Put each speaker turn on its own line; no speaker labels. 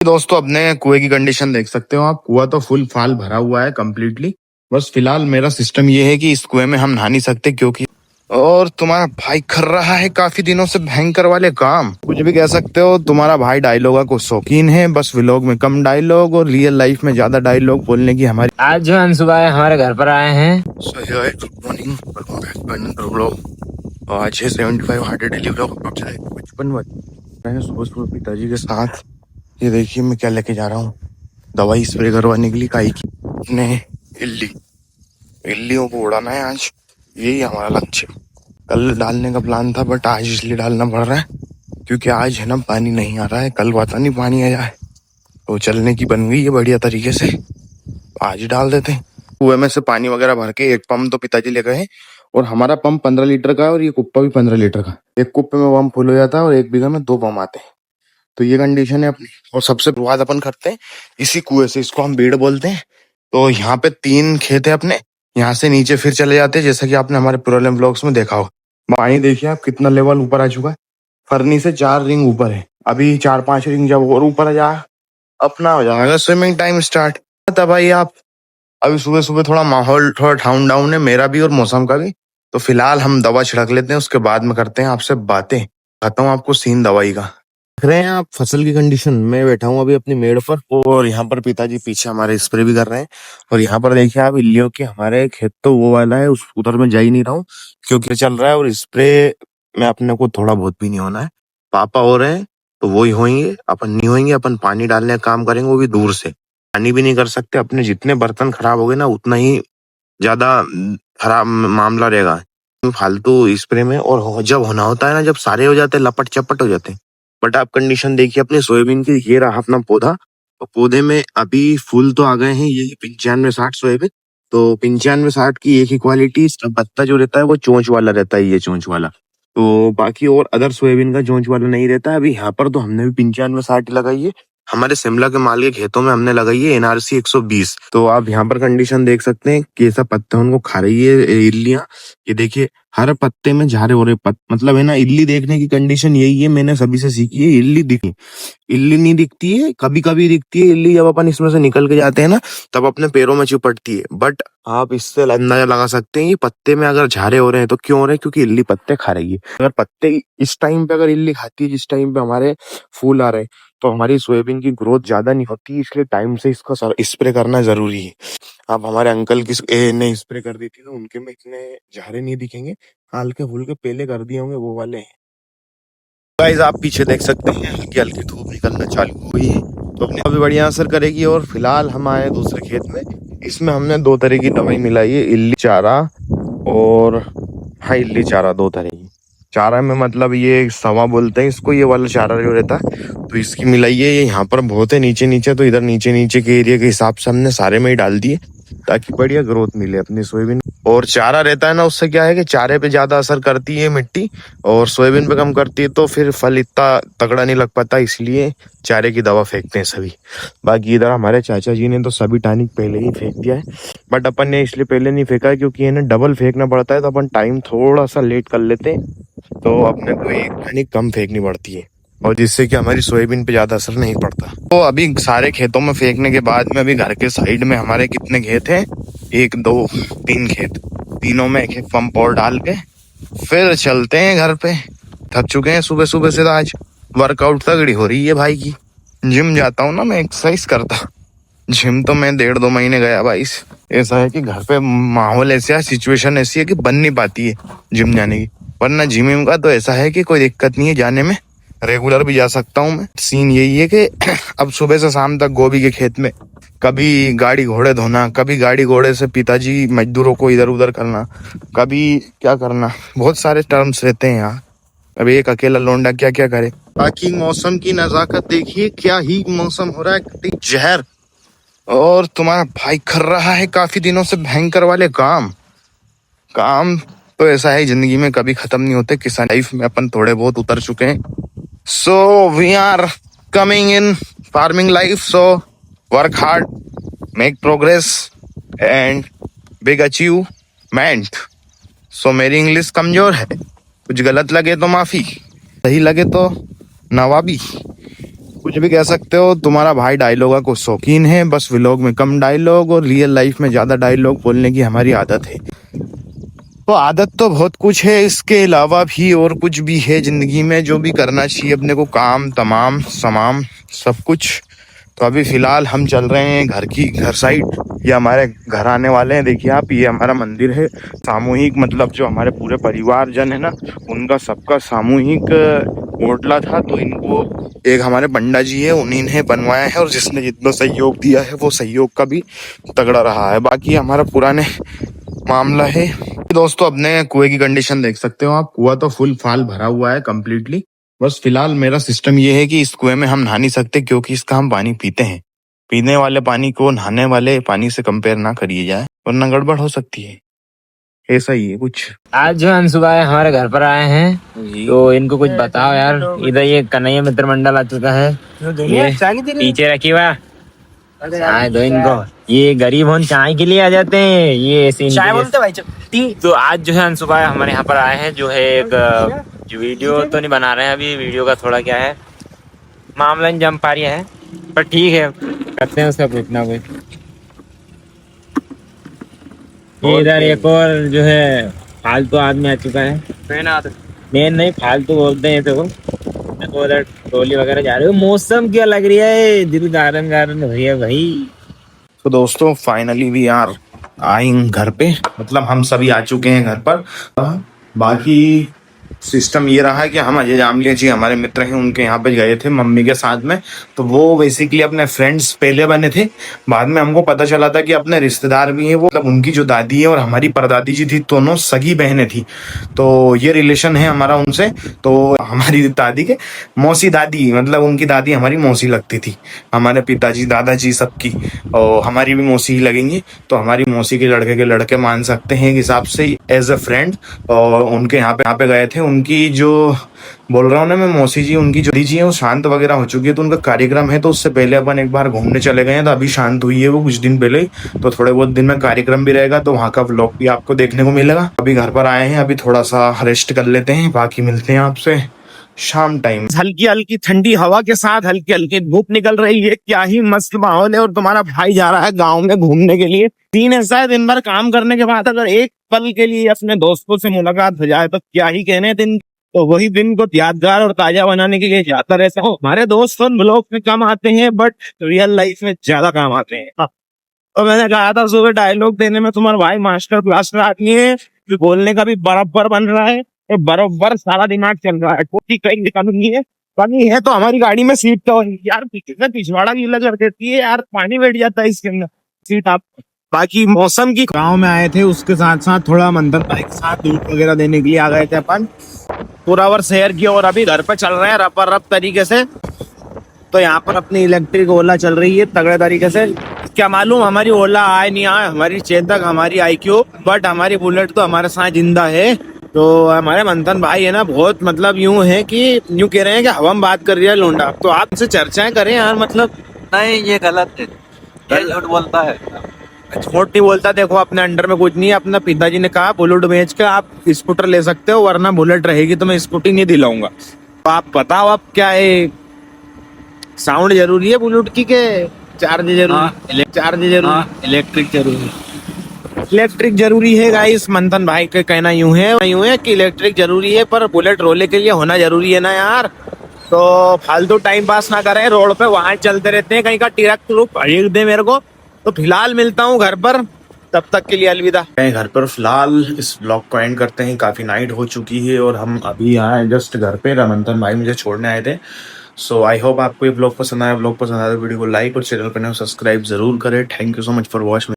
दोस्तों अपने कुएं की कंडीशन देख सकते हो आप। कुआं तो फुल फाल भरा हुआ है कम्प्लीटली। बस फिलहाल मेरा सिस्टम ये है कि इस कुएं में हम नहा नहीं सकते क्योंकि और तुम्हारा भाई कर रहा है काफी दिनों से भयंकर वाले काम। कुछ भी कह सकते हो, तुम्हारा भाई डायलॉगा को शौकीन है। बस व्लॉग में कम डायलॉग और रियल लाइफ में ज्यादा डायलॉग बोलने की हमारी।
आज जो अंशु भाई हमारे घर पर आए हैं।
Good morning, welcome back to another vlog. आज है 75 हार्ड डेली व्लॉग। 55 बज रहे सुबह सुबह पिताजी के साथ। ये देखिए मैं क्या लेके जा रहा हूँ, दवाई स्प्रे करवाने के लिए काई की। अपने इल्लियों को उड़ाना है आज, यही हमारा लक्ष्य। कल डालने का प्लान था बट आज इसलिए डालना पड़ रहा है क्योंकि आज है ना पानी नहीं आ रहा है। कल पता नहीं पानी आ जाए तो चलने की बन गई है बढ़िया तरीके से, आज ही डाल देते हैं। कुएं में से पानी वगैरह भर के एक पंप तो पिताजी ले गए और हमारा पंप 15 लीटर का है और ये कुप्पा भी 15 लीटर का। एक कुप्पे में पंप फुल हो जाता है और एक बीघा में 2 पंप आते हैं। तो ये कंडीशन है अपनी। और सबसे शुरुआत अपन करते हैं इसी कुएं से, इसको हम बेड़ बोलते हैं। तो यहाँ पे 3 खेत है अपने, यहाँ से नीचे फिर चले जाते हैं जैसा कि आपने हमारे पुराने ब्लॉग्स में देखा हो। पानी देखिए आप कितना लेवल ऊपर आ चुका है। फरनी से 4 रिंग ऊपर है, अभी 4-5 रिंग जब और ऊपर आ जाए अपना हो जाएगा स्विमिंग टाइम स्टार्ट। तब भाई आप अभी सुबह सुबह थोड़ा माहौल थोड़ा डाउन डाउन है, मेरा भी और मौसम का भी। तो फिलहाल हम दवा छिड़क लेते हैं, उसके बाद में करते हैं आपसे बातें। बताता हूँ आपको सीन दवाई का। देख रहे हैं आप फसल की कंडीशन। मैं बैठा हूँ अभी अपनी मेड़ पर और यहाँ पर पिताजी पीछे हमारे स्प्रे भी कर रहे हैं। और यहाँ पर देखिए आप इल्लियों के हमारे खेत तो वो वाला है, उस उधर में जा ही नहीं रहा हूँ क्योंकि चल रहा है और स्प्रे में अपने को थोड़ा बहुत भी नहीं होना है। पापा हो रहे हैं तो वो ही होंगे, अपन नहीं होंगे। अपन पानी डालने का काम करेंगे वो भी दूर से। पानी भी नहीं कर सकते, अपने जितने बर्तन खराब हो गए ना उतना ही ज्यादा खराब मामला रहेगा फालतू स्प्रे में। और जब होना होता है ना, जब सारे हो जाते हैं लपट चपट हो जाते हैं। बट आप कंडीशन देखिए अपने सोयाबीन की। ये रहा अपना पौधा, और पौधे में अभी फूल तो आ गए हैं। ये 95-60 सोयाबीन। तो 95-60 की एक ही क्वालिटी, पत्ता जो रहता है वो चोंच वाला रहता है, ये चोंच वाला। तो बाकी और अदर सोयाबीन का चोंच वाला नहीं रहता है। अभी यहाँ पर तो हमने भी 95-60 लगाई है। हमारे शिमला के माल के खेतों में हमने लगाई है NRC 120। तो आप यहाँ पर कंडीशन देख सकते हैं कैसा पत्ता उनको खा रही है इल्लियां। ये देखिए हर पत्ते में झारे हो रहे मतलब है ना। इल्ली देखने की कंडीशन यही है, मैंने सभी से सीखी है। इल्ली दिखी, इल्ली नहीं दिखती है, कभी कभी दिखती है इल्ली। जब अपन इसमें से निकल के जाते हैं ना तब अपने पैरों में चिपटती है। बट आप इससे अंदाजा लगा सकते हैं ये पत्ते में अगर झारे हो रहे हैं तो क्यों हो रहे हैं, क्योंकि इल्ली पत्ते खा रही है। अगर पत्ते इस टाइम पे अगर इल्ली खाती है जिस टाइम पे हमारे फूल आ रहे हैं तो हमारी सोयाबीन की ग्रोथ ज्यादा नहीं होती, इसलिए टाइम से इसका स्प्रे करना जरूरी है। आप हमारे अंकल की ने स्प्रे कर दी थी तो उनके में इतने झारे नहीं दिखेंगे, हल्के फुल्के पहले कर दिए होंगे वो वाले हैं। गाइस आप पीछे देख सकते हैं हल्की हल्की धूप निकलना चालू हुई है तो अपने अभी बढ़िया असर करेगी। और फिलहाल हम आए दूसरे खेत में, इसमें हमने 2 तरह की दवाई मिलाई है, इल्ली चारा और हाँ इल्ली चारा 2 तरह की। चारा में मतलब ये सवा बोलते हैं इसको, ये वाला चारा जो रहता है तो इसकी मिलाई है। ये यहाँ पर बहुत है नीचे नीचे, तो इधर नीचे नीचे के एरिया के हिसाब से हमने सारे में ही डाल दिए ताकि बढ़िया ग्रोथ मिले अपनी सोयाबीन। और चारा रहता है ना, उससे क्या है कि चारे पे ज्यादा असर करती है मिट्टी और सोयाबीन पे कम करती है, तो फिर फल इतना तगड़ा नहीं लग पाता, इसलिए चारे की दवा फेंकते हैं सभी। बाकी इधर हमारे चाचा जी ने तो सभी टॉनिक पहले ही फेंक दिया है। बट अपन ने इसलिए पहले नहीं फेंका है क्योंकि इन्हें डबल फेंकना पड़ता है, तो अपन टाइम थोड़ा सा लेट कर लेते हैं तो अपने को एक टॉनिक कम फेंकनी पड़ती है और जिससे कि हमारी सोयाबीन पे ज्यादा असर नहीं पड़ता। तो अभी सारे खेतों में फेंकने के बाद में अभी घर के साइड में हमारे कितने खेत हैं, 1 2 3 खेत, तीनों में एक पंप और डाल के फिर चलते हैं घर पे। थक चुके हैं सुबह सुबह से, तो आज वर्कआउट तगड़ी हो रही है भाई की। जिम जाता हूँ ना मैं, एक्सरसाइज करता। जिम तो मैं 1.5-2 महीने गया भाई। ऐसा है कि घर पे माहौल ऐसा है, सिचुएशन ऐसी है कि बन नहीं पाती है जिम जाने की। वरना जिम का तो ऐसा है कि कोई दिक्कत नहीं है जाने में, रेगुलर भी जा सकता हूँ मैं। सीन यही है कि अब सुबह से शाम तक गोभी के खेत में कभी गाड़ी घोड़े धोना, कभी गाड़ी घोड़े से पिताजी मजदूरों को इधर उधर करना, कभी क्या करना, बहुत सारे टर्म्स रहते हैं यहाँ। अभी एक अकेला लोंडा क्या क्या करे। बाकी मौसम की नजाकत देखिए, क्या ही मौसम हो रहा है, जहर। और तुम्हारा भाई कर रहा है काफी दिनों से भयंकर वाले काम। काम तो ऐसा है जिंदगी में कभी खत्म नहीं होते, किसान लाइफ में अपन थोड़े बहुत उतर चुके हैं। So we are coming in farming life, so work hard, make progress and big achievement. So मेरी इंग्लिश कमजोर है, कुछ गलत लगे तो माफी, सही लगे तो नवाबी। कुछ भी कह सकते हो, तुम्हारा भाई डायलॉग को शौकीन है, बस व्लॉग में कम डायलॉग और रियल लाइफ में ज्यादा डायलॉग बोलने की हमारी आदत है। तो आदत तो बहुत कुछ है, इसके अलावा भी और कुछ भी है जिंदगी में जो भी करना चाहिए अपने को, काम तमाम समाम सब कुछ। तो अभी फिलहाल हम चल रहे हैं घर साइड। ये हमारे घर आने वाले हैं, देखिए आप, ये हमारा मंदिर है सामूहिक, मतलब जो हमारे पूरे परिवार जन है ना, उनका सबका सामूहिक ओटला था। तो इनको एक हमारे पंडा जी है, उन्हीं ने बनवाया है, और जिसने जितना सहयोग दिया है वो सहयोग का भी तगड़ा रहा है। बाकी हमारा पुराने मामला है। दोस्तों अपने कुएं की कंडीशन देख सकते हो आप, कुआं तो फुल फाल भरा हुआ है कंप्लीटली। बस फिलहाल मेरा सिस्टम ये है कि इस कुएं में हम नहा नहीं सकते, क्योंकि इसका हम पानी पीते हैं। पीने वाले पानी को नहाने वाले पानी से कंपेयर ना करिए जाए, वरना गड़बड़ हो सकती है। ऐसा ही है कुछ।
आज जो हम सुबह हमारे घर पर आए हैं, तो इनको कुछ बताओ यार। इधर ये कन्हैया मित्र मंडल आ चुका है, ये पीछे रखी हुआ चाय दो इनको। ये गरीब होन चाय के लिए आ जाते हैं, ये ऐसे चाय बोलते भाई। तो आज जो है हम सुबह हमारे यहाँ पर आए हैं, जो है एक जो वीडियो तो नहीं बना रहे हैं अभी, वीडियो का थोड़ा क्या है मामला जम पा रहा है, पर ठीक है करते हैं उसका कुछ ना कुछ। इधर एक और जो है फालतू आदमी आ चुका है, मेन नहीं फालतू बोलते हैं तो उधर टोली वगैरह जा रही है। मौसम क्या लग रही है, दिल गारन गारन हो रही है भाई।
तो दोस्तों फाइनली भी यार आए घर पे, मतलब हम सभी आ चुके हैं घर पर। बाकी सिस्टम ये रहा है कि हम अजय जामलिया जी हमारे मित्र हैं, उनके यहाँ पे गए थे मम्मी के साथ में। तो वो बेसिकली अपने फ्रेंड्स पहले बने थे, बाद में हमको पता चला था कि अपने रिश्तेदार भी हैं वो, मतलब उनकी जो दादी है और हमारी परदादी जी थी, दोनों सगी बहनें थी। तो ये रिलेशन है हमारा उनसे। तो हमारी दादी के मौसी दादी, मतलब उनकी दादी हमारी मौसी लगती थी, हमारे पिताजी दादाजी सबकी, और हमारी भी मौसी ही लगेंगी। तो हमारी मौसी के लड़के मान सकते हैं एक हिसाब से एज अ फ्रेंड। और उनके यहाँ पे गए थे। उनकी जो बोल रहा हूँ ना मैं, मौसी जी, उनकी जो जी है वो शांत वगैरह हो चुकी है, तो उनका कार्यक्रम है। तो उससे पहले अपन एक बार घूमने चले गए हैं, तो अभी शांत हुई है वो कुछ दिन पहले ही। तो थोड़े बहुत दिन में कार्यक्रम भी रहेगा, तो वहाँ का व्लॉग भी आपको देखने को मिलेगा। अभी घर पर आए हैं, अभी थोड़ा सा रेस्ट कर लेते हैं, बाकी मिलते हैं आपसे शाम टाइम। हल्की हल्की ठंडी हवा के साथ हल्की हल्की धूप निकल रही है, क्या ही मस्त माहौल है। और तुम्हारा भाई जा रहा है गाँव में घूमने के लिए। दिन ऐसा है, दिन भर काम करने के बाद अगर एक पल के लिए अपने दोस्तों से मुलाकात हो जाए तो क्या ही कहने दिन। तो वही दिन को यादगार और ताजा बनाने के लिए जाता रहता हूँ। हमारे दोस्त ब्लॉग में कम आते हैं, बट रियल लाइफ में ज्यादा काम आते हैं। तो मैंने कहा था सुबह डायलॉग देने में तुम्हारा भाई मास्टर ब्लास्टर आदमी है, बोलने का भी बराबर बन रहा है, बराबर सारा दिमाग चल रहा है। कोई कहीं कानूनी है, पानी है तो हमारी गाड़ी में सीट तो यार पिछवाड़ा गीला कर देती है यार, पानी बैठ जाता है इसके अंदर सीट। आप बाकी मौसम की गांव में आए थे, उसके साथ साथ थोड़ा मंदर भाई के साथ दूध वगैरह देने के लिए आ गए थे अपन पुरावर शहर की। और अभी घर पे चल रहे हैं रपर रप तरीके से। तो यहाँ पर अपनी इलेक्ट्रिक ओला चल रही है तगड़े तरीके से। क्या मालूम हमारी ओला आए नहीं आए, हमारी चेतक, हमारी IQ, बट हमारी बुलेट तो हमारे साथ जिंदा है। तो हमारे मंथन भाई है ना, बहुत मतलब यूं है कि यूं कह रहे हैं कि हवा में बात कर रही है लोंडा। तो आप इनसे चर्चाएं करें यार, मतलब
नहीं ये गलत है, ये झूठ बोलता है।
झूठ नहीं बोलता। देखो अपने अंडर में कुछ नहीं है। अपना पिताजी ने कहा बुलेट बेच के आप स्कूटर ले सकते हो, वरना बुलेट रहेगी तो मैं स्कूटी नहीं दिलाऊंगा। तो आप बताओ आप क्या है, साउंड जरूरी है बुलेट की के चार्ज जरूरी? चार्ज जरूरी,
इलेक्ट्रिक जरूरी,
इलेक्ट्रिक जरूरी है गाइस। मंथन भाई का कहना यूं है कि इलेक्ट्रिक जरूरी है, पर बुलेट रोले के लिए होना जरूरी है ना यार। तो फालतू टाइम पास ना करें, रोड पे वहां चलते रहते हैं, कहीं का ट्रक खरीद दे मेरे को। तो फिलहाल मिलता हूँ घर पर, तब तक के लिए अलविदा। घर पर फिलहाल इस ब्लॉग को एंड करते हैं, काफी नाइट हो चुकी है और हम अभी आए जस्ट घर पे। मंथन भाई मुझे छोड़ने आए थे। सो आई होप आपको ये ब्लॉग पसंद आया। ब्लॉग पसंद आया तो वीडियो को लाइक और चैनल पर सब्सक्राइब जरूर करें। Thank you so much for watching.